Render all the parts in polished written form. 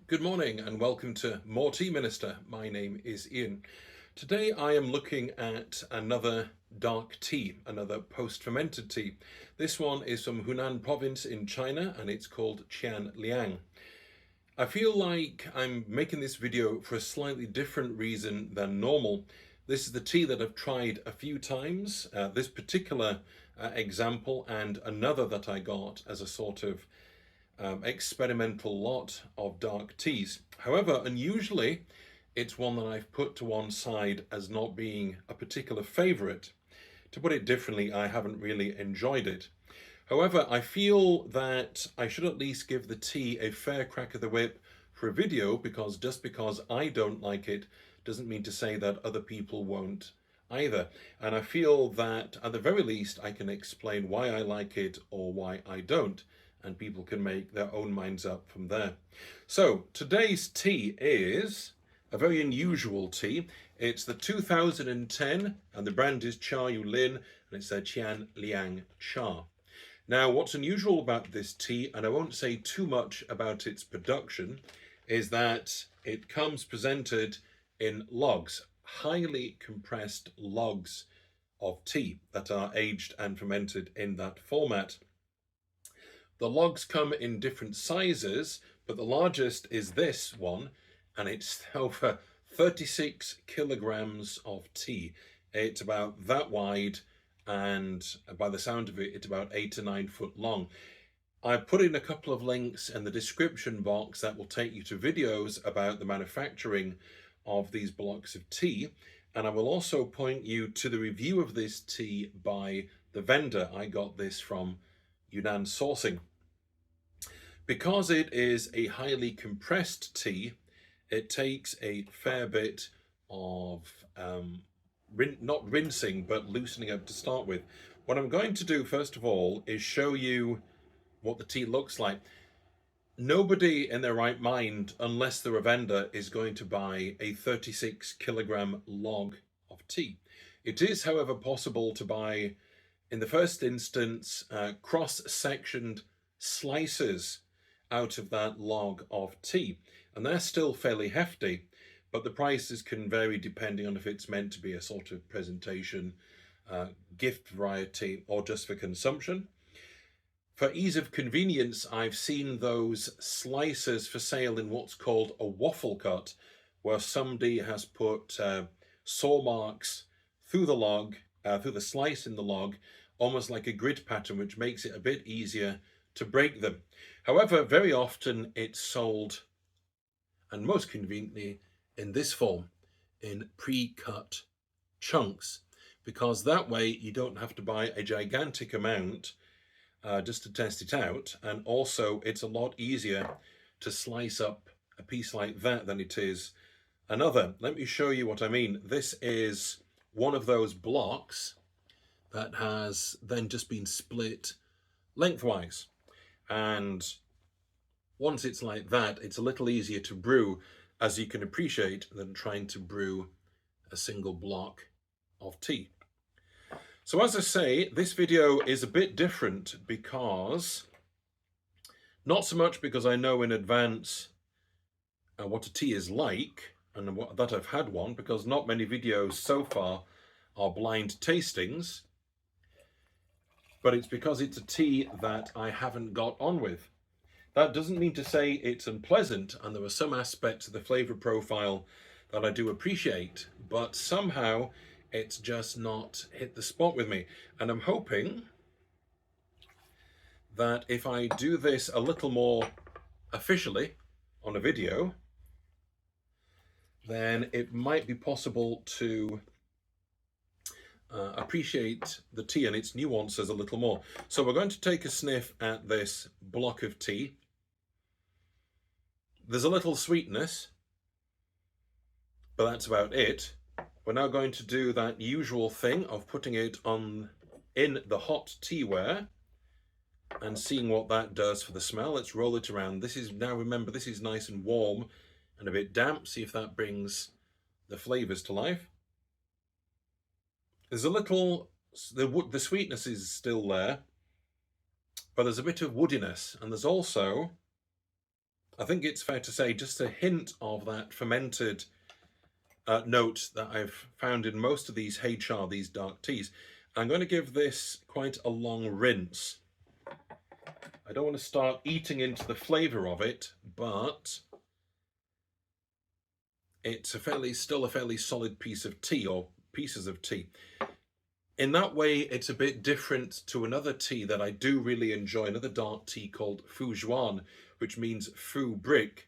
Good morning and welcome to More Tea Minister. My name is Ian. Today I am looking at another dark tea, another post-fermented tea. This one is from Hunan province in China and it's called Qian Liang. I feel like I'm making this video for a slightly different reason than normal. This is the tea that I've tried a few times, this particular example and another that I got as a sort of experimental lot of dark teas. However, unusually, it's one that I've put to one side as not being a particular favourite. To put it differently, I haven't really enjoyed it. However, I feel that I should at least give the tea a fair crack of the whip for a video, because just because I don't like it doesn't mean to say that other people won't either. And I feel that at the very least I can explain why I like it or why I don't, and people can make their own minds up from there. So today's tea is a very unusual tea. It's the 2010 and the brand is Cha Yu Lin and it's a Qian Liang Cha. Now what's unusual about this tea, and I won't say too much about its production, is that it comes presented in logs, highly compressed logs of tea that are aged and fermented in that format. The logs come in different sizes, but the largest is this one, and it's over 36 kilograms of tea. It's about that wide, and by the sound of it, it's about 8 to 9 foot long. I put in a couple of links in the description box that will take you to videos about the manufacturing of these blocks of tea, and I will also point you to the review of this tea by the vendor I got this from Hunan sourcing. Because it is a highly compressed tea, it takes a fair bit of not rinsing but loosening up to start with. What I'm going to do first of all is show you what the tea looks like. Nobody in their right mind, unless they're a vendor, is going to buy a 36 kilogram log of tea. It is, however, possible to buy, in the first instance, cross-sectioned slices out of that log of tea, and they're still fairly hefty, but the prices can vary depending on if it's meant to be a sort of presentation, gift variety, or just for consumption. For ease of convenience, I've seen those slices for sale in what's called a waffle cut, where somebody has put saw marks through the log, through the slice in the log, almost like a grid pattern, which makes it a bit easier to break them. However, very often it's sold, and most conveniently, in this form, in pre-cut chunks, because that way you don't have to buy a gigantic amount just to test it out, and also it's a lot easier to slice up a piece like that than it is another. Let me show you what I mean. This is one of those blocks that has then just been split lengthwise. And once it's like that, it's a little easier to brew, as you can appreciate, than trying to brew a single block of tea. So as I say, this video is a bit different because, not so much because I know in advance what a tea is like, and that I've had one, because not many videos so far are blind tastings, but it's because it's a tea that I haven't got on with. That doesn't mean to say it's unpleasant, and there are some aspects of the flavour profile that I do appreciate, but somehow it's just not hit the spot with me. And I'm hoping that if I do this a little more officially on a video, then it might be possible to appreciate the tea and its nuances a little more. So we're going to take a sniff at this block of tea. There's a little sweetness, but that's about it. We're now going to do that usual thing of putting it in the hot teaware and seeing what that does for the smell. Let's roll it around. This is, now remember, this is nice and warm and a bit damp. See if that brings the flavors to life. There's a little, the sweetness is still there, but there's a bit of woodiness, and there's also I think it's fair to say just a hint of that fermented note that I've found in most of these Hei Cha, these dark teas. I'm going to give this quite a long rinse. I don't want to start eating into the flavour of it, but it's still a fairly solid piece of tea, or pieces of tea. In that way, it's a bit different to another tea that I do really enjoy, another dark tea called Fu Zhuan, which means fu brick,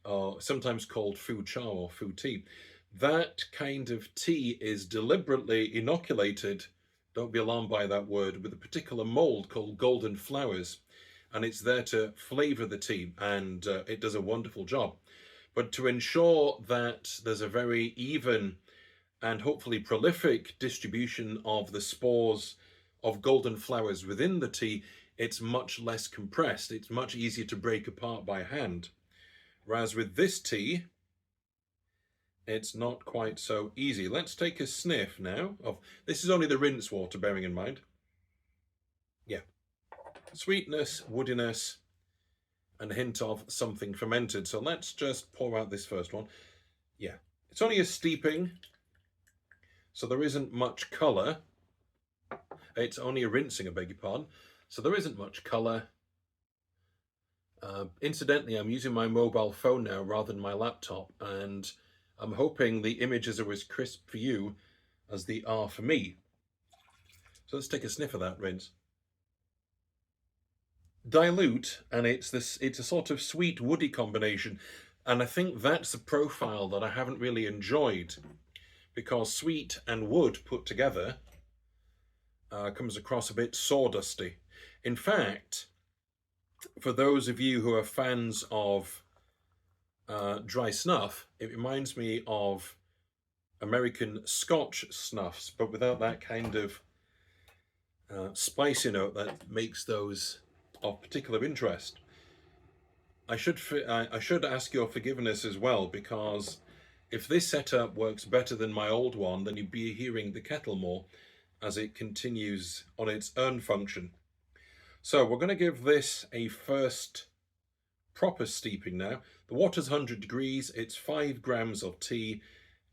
or sometimes called fu cha or fu tea. That kind of tea is deliberately inoculated, don't be alarmed by that word, with a particular mold called golden flowers, and it's there to flavour the tea, and it does a wonderful job. But to ensure that there's a very even and hopefully prolific distribution of the spores of golden flowers within the tea, it's much less compressed. It's much easier to break apart by hand. Whereas with this tea, it's not quite so easy. Let's take a sniff now of, this is only the rinse water, bearing in mind. Yeah. Sweetness, woodiness, and a hint of something fermented. So let's just pour out this first one. Yeah. It's only a steeping, so there isn't much colour. It's only a rinsing, I beg your pardon. So there isn't much colour. Incidentally, I'm using my mobile phone now rather than my laptop, and I'm hoping the images are as crisp for you as they are for me. So let's take a sniff of that rinse. Dilute, and it's a sort of sweet woody combination, and I think that's a profile that I haven't really enjoyed, because sweet and wood put together comes across a bit sawdusty. In fact, for those of you who are fans of dry snuff, it reminds me of American Scotch snuffs, but without that kind of spicy note that makes those of particular interest. I should ask your forgiveness as well, because if this setup works better than my old one, then you'd be hearing the kettle more as it continues on its own function. So we're going to give this a first proper steeping now. The water's 100 degrees, it's 5 grams of tea,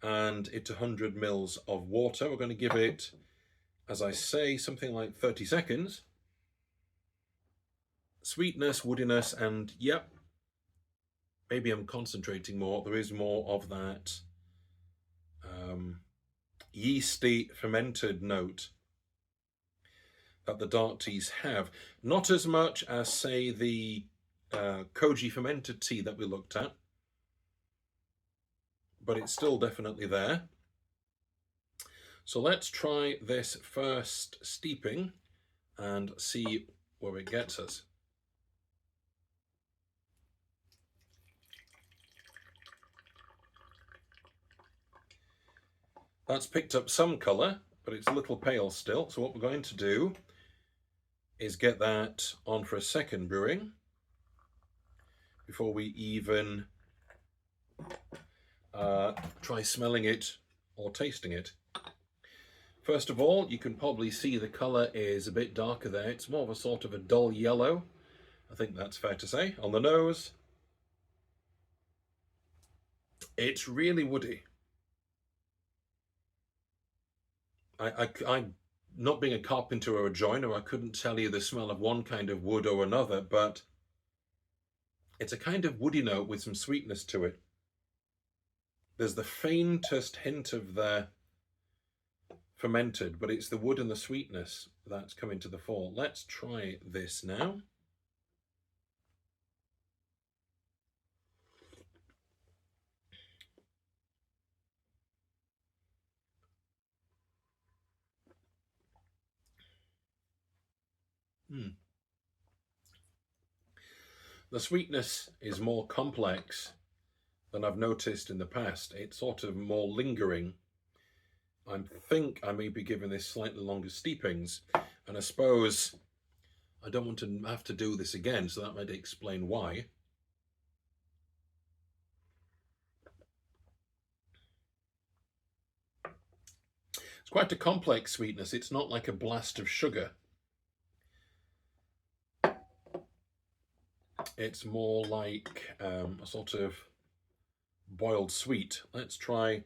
and it's 100 mils of water. We're going to give it, as I say, something like 30 seconds. Sweetness, woodiness, and yep, maybe I'm concentrating more. There is more of that yeasty fermented note that the dark teas have. Not as much as, say, the koji fermented tea that we looked at, but it's still definitely there. So let's try this first steeping and see where it gets us. That's picked up some colour, but it's a little pale still. So what we're going to do is get that on for a second brewing before we even try smelling it or tasting it. First of all, you can probably see the colour is a bit darker there. It's more of a sort of a dull yellow. I think that's fair to say. On the nose, it's really woody. I not being a carpenter or a joiner, I couldn't tell you the smell of one kind of wood or another, but it's a kind of woody note with some sweetness to it. There's the faintest hint of the fermented, but it's the wood and the sweetness that's coming to the fore. Let's try this now. The sweetness is more complex than I've noticed in the past. It's sort of more lingering. I think I may be giving this slightly longer steepings, and I suppose I don't want to have to do this again, so that might explain why. It's quite a complex sweetness. It's not like a blast of sugar. It's more like a sort of boiled sweet. Let's try.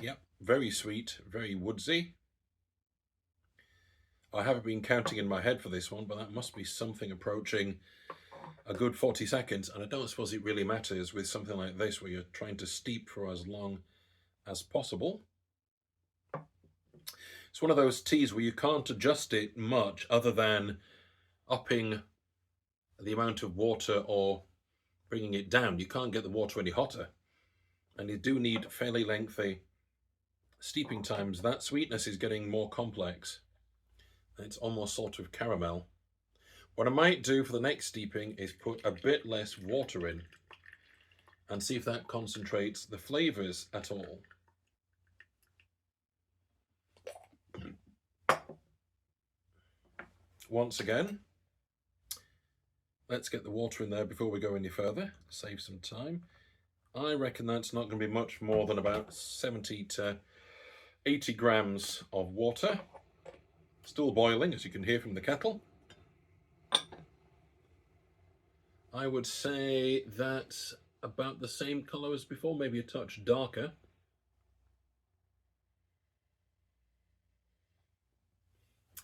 Yep, very sweet, very woodsy. I haven't been counting in my head for this one, but that must be something approaching a good 40 seconds. And I don't suppose it really matters with something like this where you're trying to steep for as long as possible. It's one of those teas where you can't adjust it much other than upping the amount of water or bringing it down. You can't get the water any hotter. And you do need fairly lengthy steeping times. That sweetness is getting more complex. It's almost sort of caramel. What I might do for the next steeping is put a bit less water in and see if that concentrates the flavors at all. Once again, let's get the water in there before we go any further, save some time. I reckon that's not going to be much more than about 70 to 80 grams of water. Still boiling, as you can hear from the kettle. I would say that's about the same colour as before, maybe a touch darker.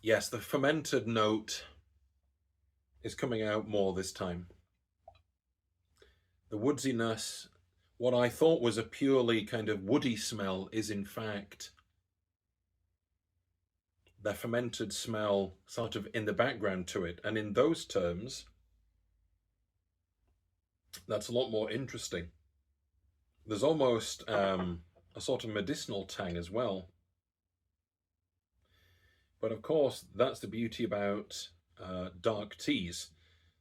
Yes, the fermented note is coming out more this time. The woodsiness, what I thought was a purely kind of woody smell, is in fact the fermented smell sort of in the background to it. And in those terms, that's a lot more interesting. There's almost a sort of medicinal tang as well. But of course, that's the beauty about dark teas.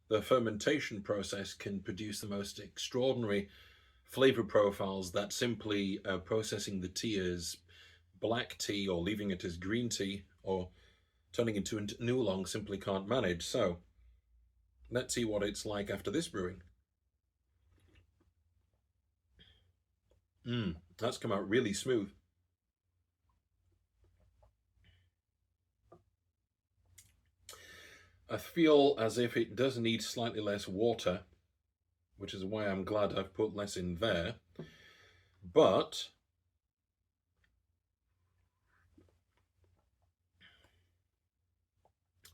The fermentation process can produce the most extraordinary flavor profiles that simply processing the tea as black tea or leaving it as green tea or turning into a new oolong simply can't manage. So let's see what it's like after this brewing. That's come out really smooth. I feel as if it does need slightly less water, which is why I'm glad I've put less in there. But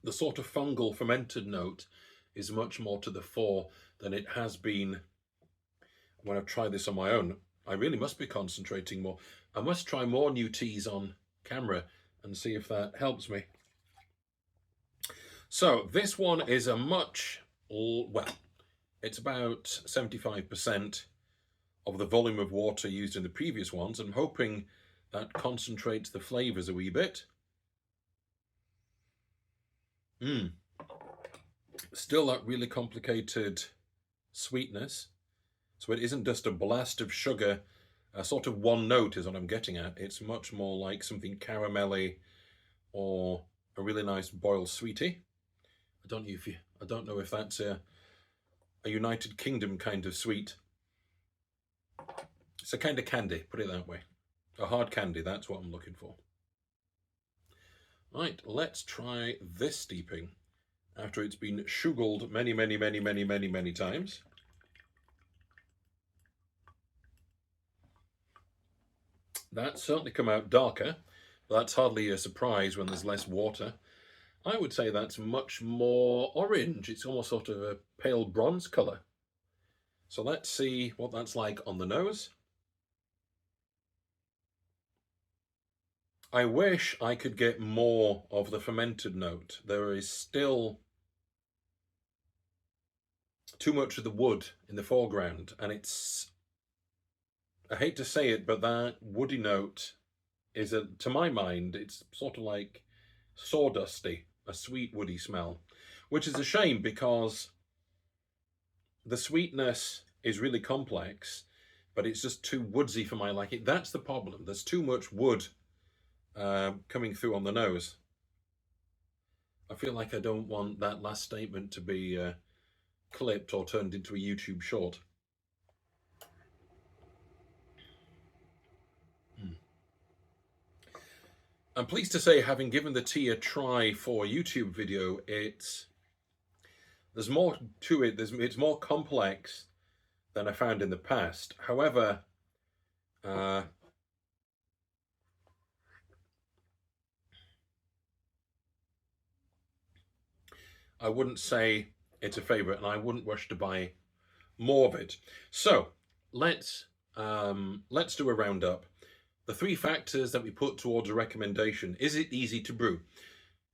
the sort of fungal fermented note is much more to the fore than it has been when I've tried this on my own. I really must be concentrating more. I must try more new teas on camera and see if that helps me. So this one is a much, well, it's about 75% of the volume of water used in the previous ones. I'm hoping that concentrates the flavors a wee bit. Still that really complicated sweetness. So it isn't just a blast of sugar, a sort of one note is what I'm getting at. It's much more like something caramelly or a really nice boiled sweetie. I don't know if that's a United Kingdom kind of sweet. It's a kind of candy, put it that way. A hard candy, that's what I'm looking for. Right, let's try this steeping after it's been sugarled many times. That's certainly come out darker, but that's hardly a surprise when there's less water. I would say that's much more orange. It's almost sort of a pale bronze colour. So let's see what that's like on the nose. I wish I could get more of the fermented note. There is still too much of the wood in the foreground, and it's, I hate to say it, but that woody note is, to my mind, it's sort of like sawdusty, a sweet woody smell, which is a shame because the sweetness is really complex, but it's just too woodsy for my liking. That's the problem. There's too much wood coming through on the nose. I feel like I don't want that last statement to be clipped or turned into a YouTube short. I'm pleased to say, having given the tea a try for a YouTube video, There's more to it. It's more complex than I found in the past. However, I wouldn't say it's a favorite, and I wouldn't wish to buy more of it. So let's do a roundup. The 3 factors that we put towards a recommendation. Is it easy to brew?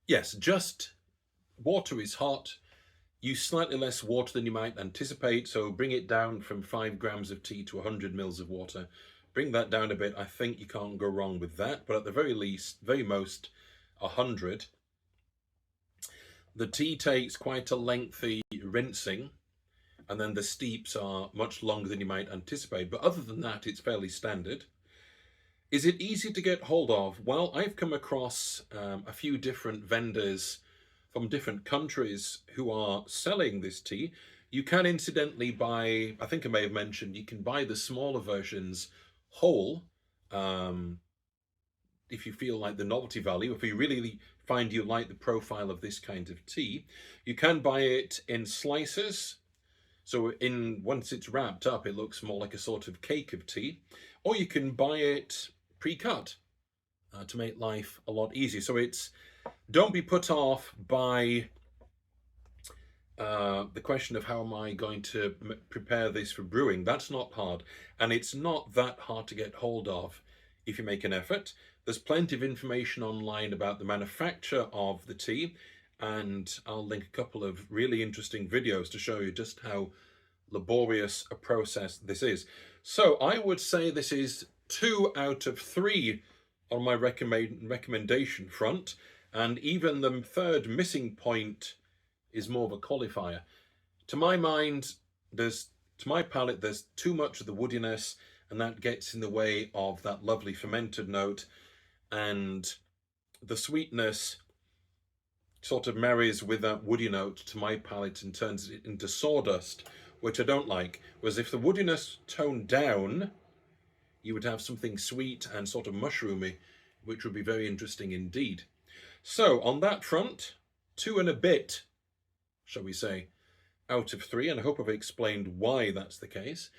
Yes, just water is hot. Use slightly less water than you might anticipate, so bring it down from 5 grams of tea to 100 mils of water. Bring that down a bit. I think you can't go wrong with that, but at the very least, very most, 100. The tea takes quite a lengthy rinsing, and then the steeps are much longer than you might anticipate, but other than that, it's fairly standard. Is it easy to get hold of? Well, I've come across a few different vendors from different countries who are selling this tea. You can incidentally buy, I think I may have mentioned, you can buy the smaller versions whole, if you feel like the novelty value, if you really find you like the profile of this kind of tea. You can buy it in slices. So once it's wrapped up, it looks more like a sort of cake of tea. Or you can buy it pre-cut to make life a lot easier. So don't be put off by the question of how am I going to prepare this for brewing. That's not hard, and it's not that hard to get hold of if you make an effort. There's plenty of information online about the manufacture of the tea, and I'll link a couple of really interesting videos to show you just how laborious a process this is. So I would say this is 2 out of 3 on my recommendation front, and even the third missing point is more of a qualifier. To my mind, to my palate, there's too much of the woodiness, and that gets in the way of that lovely fermented note, and the sweetness sort of marries with that woody note to my palate and turns it into sawdust, which I don't like. Whereas if the woodiness toned down, you would have something sweet and sort of mushroomy, which would be very interesting indeed. So on that front, 2 and a bit, shall we say, out of 3, and I hope I've explained why that's the case.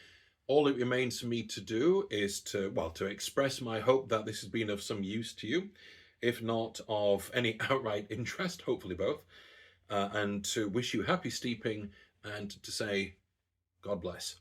All it remains for me to do is to express my hope that this has been of some use to you, if not of any outright interest, hopefully both, and to wish you happy steeping and to say, God bless.